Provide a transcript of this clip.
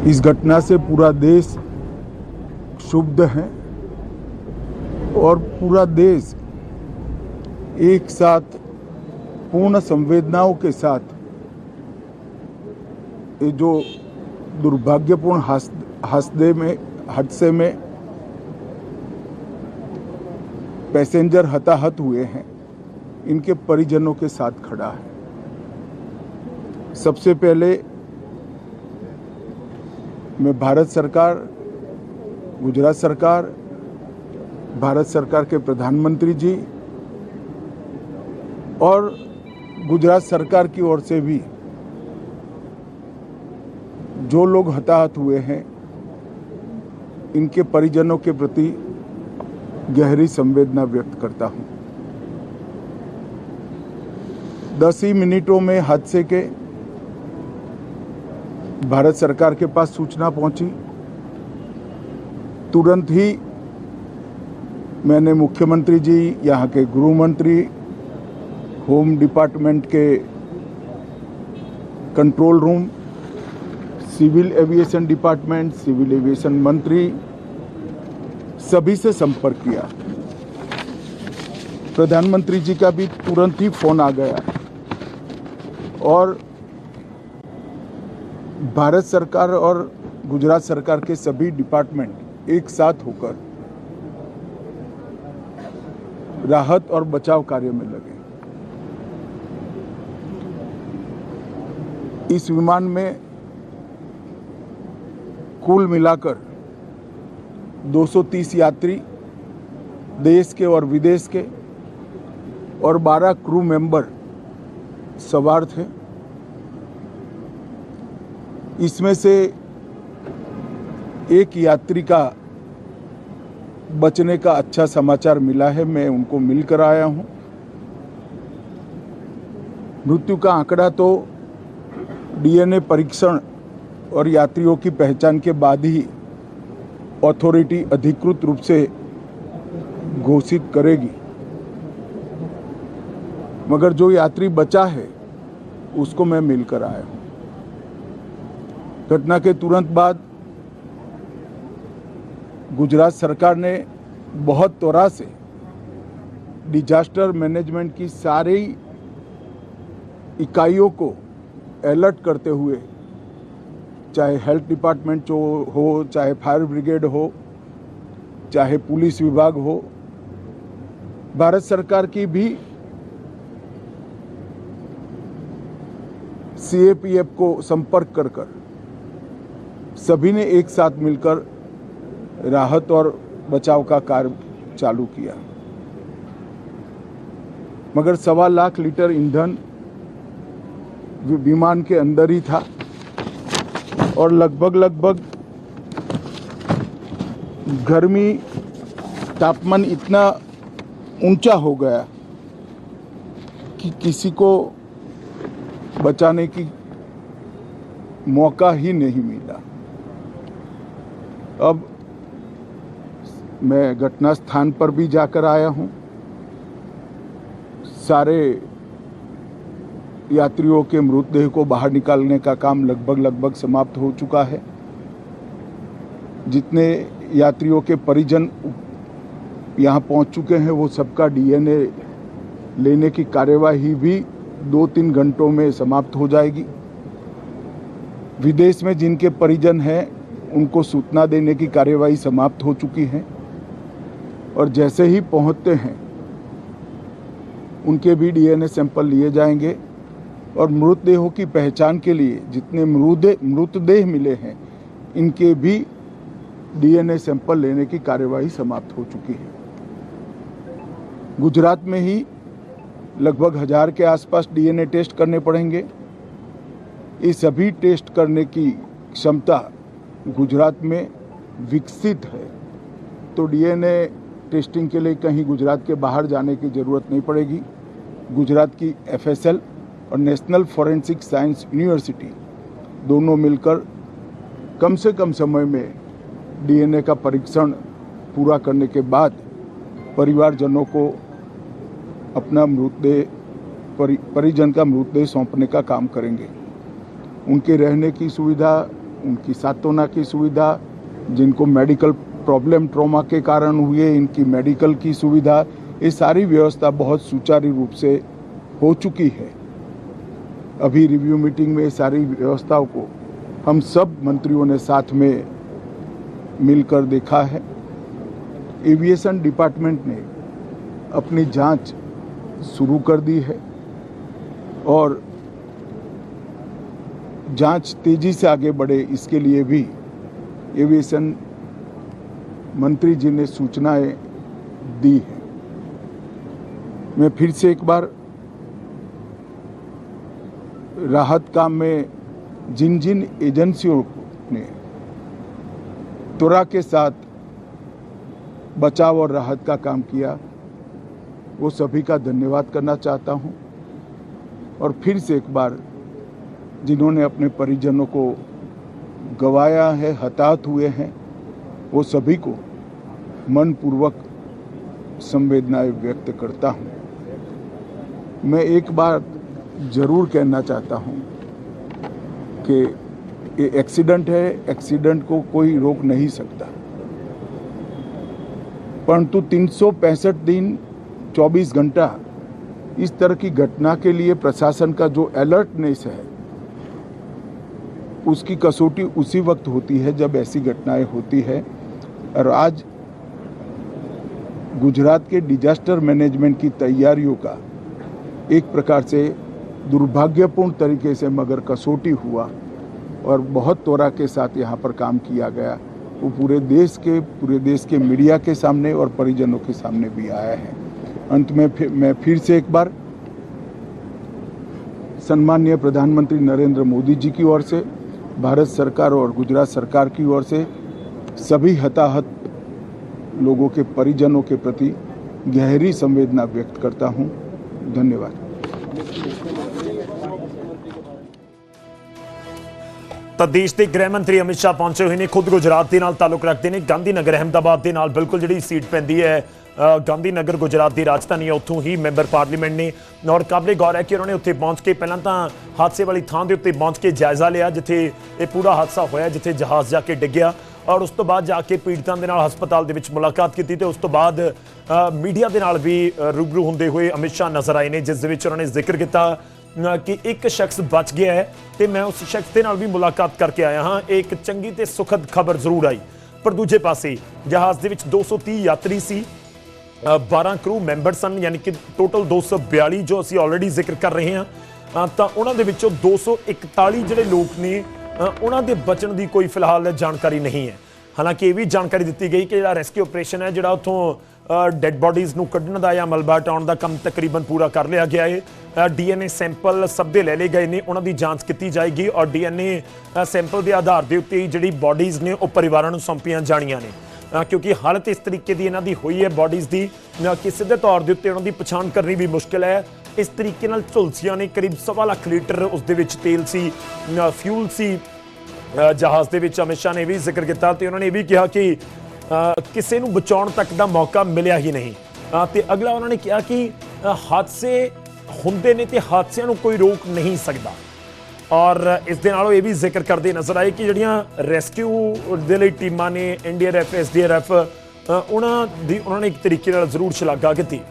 इस घटना से पूरा देश क्षुब्ध है और पूरा देश एक साथ पूर्ण संवेदनाओं के साथ ये जो दुर्भाग्यपूर्ण हादसे में पैसेंजर हताहत हुए हैं, इनके परिजनों के साथ खड़ा है। सबसे पहले मैं भारत सरकार, गुजरात सरकार, भारत सरकार के प्रधानमंत्री जी और गुजरात सरकार की ओर से भी जो लोग हताहत हुए हैं, इनके परिजनों के प्रति गहरी संवेदना व्यक्त करता हूं। 10 ही मिनटों में हादसे के भारत सरकार के पास सूचना पहुंची। तुरंत ही मैंने मुख्यमंत्री जी, यहाँ के गृह मंत्री, होम डिपार्टमेंट के control room, civil aviation department, civil aviation मंत्री, सभी से संपर्क किया। प्रधानमंत्री जी का भी तुरंत ही फोन आ गया और भारत सरकार और गुजरात सरकार के सभी डिपार्टमेंट एक साथ होकर राहत और बचाव कार्य में लगे। इस विमान में कुल मिलाकर 230 यात्री देश के और विदेश के और 12 क्रू मेंबर सवार थे। इसमें से एक यात्री का बचने का अच्छा समाचार मिला है, मैं उनको मिलकर आया हूं। मृत्यु का आंकड़ा तो डीएनए परीक्षण और यात्रियों की पहचान के बाद ही अथॉरिटी अधिकृत रूप से घोषित करेगी, मगर जो यात्री बचा है उसको मैं मिलकर आया हूं। घटना के तुरंत बाद गुजरात सरकार ने बहुत त्वरा से डिजास्टर मैनेजमेंट की सारी इकाइयों को अलर्ट करते हुए, चाहे हेल्थ डिपार्टमेंट हो, चाहे फायर ब्रिगेड हो, चाहे पुलिस विभाग हो, भारत सरकार की भी सीएपीएफ को संपर्क कर सभी ने एक साथ मिलकर राहत और बचाव का कार्य चालू किया। मगर 1.25 लाख लीटर ईंधन विमान के अंदर ही था और लगभग गर्मी, तापमान इतना ऊंचा हो गया कि किसी को बचाने की मौका ही नहीं मिला। अब मैं घटना स्थान पर भी जाकर आया हूं। सारे यात्रियों के मृतदेह को बाहर निकालने का काम लगभग समाप्त हो चुका है। जितने यात्रियों के परिजन यहाँ पहुँच चुके हैं, वो सबका डीएनए लेने की कार्यवाही भी 2-3 घंटों में समाप्त हो जाएगी। विदेश में जिनके परिजन हैं, उनको सूचना देने की कार्यवाही समाप्त हो चुकी है और जैसे ही पहुँचते हैं उनके भी डीएनए सैंपल लिए जाएंगे और मृतदेहों की पहचान के लिए जितने मृतदेह मिले हैं, इनके भी डीएनए सैंपल लेने की कार्यवाही समाप्त हो चुकी है। गुजरात में ही लगभग 1000 के आसपास डीएनए टेस्ट करने पड़ेंगे। ये सभी टेस्ट करने की क्षमता गुजरात में विकसित है, तो डीएनए टेस्टिंग के लिए कहीं गुजरात के बाहर जाने की ज़रूरत नहीं पड़ेगी। गुजरात की एफएसएल और नेशनल फॉरेंसिक साइंस यूनिवर्सिटी दोनों मिलकर कम से कम समय में डीएनए का परीक्षण पूरा करने के बाद परिवारजनों को अपना मृतदेह परिजन का मृतदेह सौंपने का काम करेंगे। उनके रहने की सुविधा उनकी सांत्वना की सुविधा, जिनको मेडिकल प्रॉब्लम ट्रॉमा के कारण हुए इनकी मेडिकल की सुविधा, ये सारी व्यवस्था बहुत सुचारू रूप से हो चुकी है। अभी रिव्यू मीटिंग में सारी व्यवस्थाओं को हम सब मंत्रियों ने साथ में मिलकर देखा है। एविएशन डिपार्टमेंट ने अपनी जांच शुरू कर दी है और जांच तेजी से आगे बढ़े इसके लिए भी एविएशन मंत्री जी ने सूचनाएं दी है। मैं फिर से एक बार राहत काम में जिन जिन एजेंसियों ने त्वरा के साथ बचाव और राहत का काम किया वो सभी का धन्यवाद करना चाहता हूं और फिर से एक बार जिन्होंने अपने परिजनों को गंवाया है, हताहत हुए हैं, वो सभी को मनपूर्वक संवेदनाएं व्यक्त करता हूं। मैं एक बात जरूर कहना चाहता हूं कि ये एक्सीडेंट है, एक्सीडेंट को कोई रोक नहीं सकता, परंतु 365 दिन 24 घंटा इस तरह की घटना के लिए प्रशासन का जो अलर्टनेस है उसकी कसौटी उसी वक्त होती है जब ऐसी घटनाएं होती है। और आज गुजरात के डिजास्टर मैनेजमेंट की तैयारियों का एक प्रकार से दुर्भाग्यपूर्ण तरीके से मगर कसौटी हुआ और बहुत त्वरा के साथ यहाँ पर काम किया गया, वो पूरे देश के मीडिया के सामने और परिजनों के सामने भी आया है। अंत में मैं फिर से एक बार सम्माननीय प्रधानमंत्री नरेंद्र मोदी जी की ओर से, भारत सरकार और गुजरात सरकार की ओर से सभी हताहत लोगों के परिजनों के प्रति गहरी संवेदना व्यक्त करता हूं। धन्यवाद। ਤਾਂ ਦੇਸ਼ ਦੇ ਗ੍ਰਹਿ ਮੰਤਰੀ ਅਮਿਤ ਸ਼ਾਹ ਪਹੁੰਚੇ ਹੋਏ ਨੇ, ਖੁਦ ਗੁਜਰਾਤ ਦੇ ਨਾਲ ਤਾਲੁਕ ਰੱਖਦੇ ਨੇ। ਗਾਂਧੀ ਨਗਰ ਅਹਿਮਦਾਬਾਦ ਦੇ ਨਾਲ ਬਿਲਕੁਲ ਜਿਹੜੀ ਸੀਟ ਪੈਂਦੀ ਹੈ, ਗਾਂਧੀ ਨਗਰ ਗੁਜਰਾਤ ਦੀ ਰਾਜਧਾਨੀ ਹੈ, ਉੱਥੋਂ ਹੀ ਮੈਂਬਰ ਪਾਰਲੀਮੈਂਟ ਨੇ। ਔਰ ਕਾਬਲੇ ਗੌਰ ਹੈ ਕਿ ਉਹਨਾਂ ਨੇ ਉੱਥੇ ਪਹੁੰਚ ਕੇ ਪਹਿਲਾਂ ਤਾਂ ਹਾਦਸੇ ਵਾਲੀ ਥਾਂ ਦੇ ਉੱਤੇ ਪਹੁੰਚ ਕੇ ਜਾਇਜ਼ਾ ਲਿਆ ਜਿੱਥੇ ਇਹ ਪੂਰਾ ਹਾਦਸਾ ਹੋਇਆ, ਜਿੱਥੇ ਜਹਾਜ਼ ਜਾ ਕੇ ਡਿੱਗਿਆ, ਔਰ ਉਸ ਤੋਂ ਬਾਅਦ ਜਾ ਕੇ ਪੀੜਤਾਂ ਦੇ ਨਾਲ ਹਸਪਤਾਲ ਦੇ ਵਿੱਚ ਮੁਲਾਕਾਤ ਕੀਤੀ ਤੇ ਉਸ ਤੋਂ ਬਾਅਦ ਮੀਡੀਆ ਦੇ ਨਾਲ ਵੀ ਰੂਬਰੂ ਹੁੰਦੇ ਹੋਏ ਅਮਿਤ ਸ਼ਾਹ ਨਜ਼ਰ ਆਏ ਨੇ, ਜਿਸ ਦੇ ਵਿੱਚ ਉਹਨਾਂ ਨੇ ਜ਼ਿਕਰ ਕੀਤਾ कि एक शख्स बच गया है तो मैं उस शख्स के नाल भी मुलाकात करके आया हाँ। एक चंगी ते सुखद खबर जरूर आई, पर दूजे पासे जहाज़ दे विच 230 यात्री सी, 12 क्रू मैंबर सन, यानी कि टोटल 242 जो असी ऑलरेडी जिक्र कर रहे हैं। तो उन्हां दे विचों 241 जिहड़े लोग ने उन्हां दे बचण दी कोई फिलहाल जानकारी नहीं है। हालांकि ये भी जानकारी दी गई कि जिहड़ा रेस्क्यू ऑपरेशन है, जिहड़ा उत्थों डेड बॉडीज़ नूं कढण दा या मलबा हटाउण दा काम तकरीबन पूरा कर लिया गया है। DNA सैंपल सब दे ले गए ने, उन्हां दी जांच की जाएगी और DNA सैंपल के आधार के उत्ते जिहड़ी बॉडीज़ ने वो परिवारां नूं सौंपियां जाणियां ने, क्योंकि हालत इस तरीके की इन्हां दी हुई है बॉडीज़ की कि सीधे तौर के उत्ते उन्हां दी पछाण करनी भी मुश्किल है। इस तरीके नाल झुलसियां ने, करीब 1.25 लाख लीटर उस दे विच तेल सी, फ्यूल सी जहाज़ दे विच। अमित शाह ने भी जिक्र किया तो उन्होंने भी कहा कि किसी नूं बचाउण तक का मौका मिलिया ही नहीं। तो अगला उन्होंने कहा कि हादसे हुंदे ने ते हादसियां नूं कोई रोक नहीं सकता। और इस दे नालों ये भी जिक्र करते नजर आए कि जिहड़ियां रेस्क्यू दे लई टीमां ने, NDRF SDRF, उन्होंने एक तरीके नाल जरूर शलाघा की।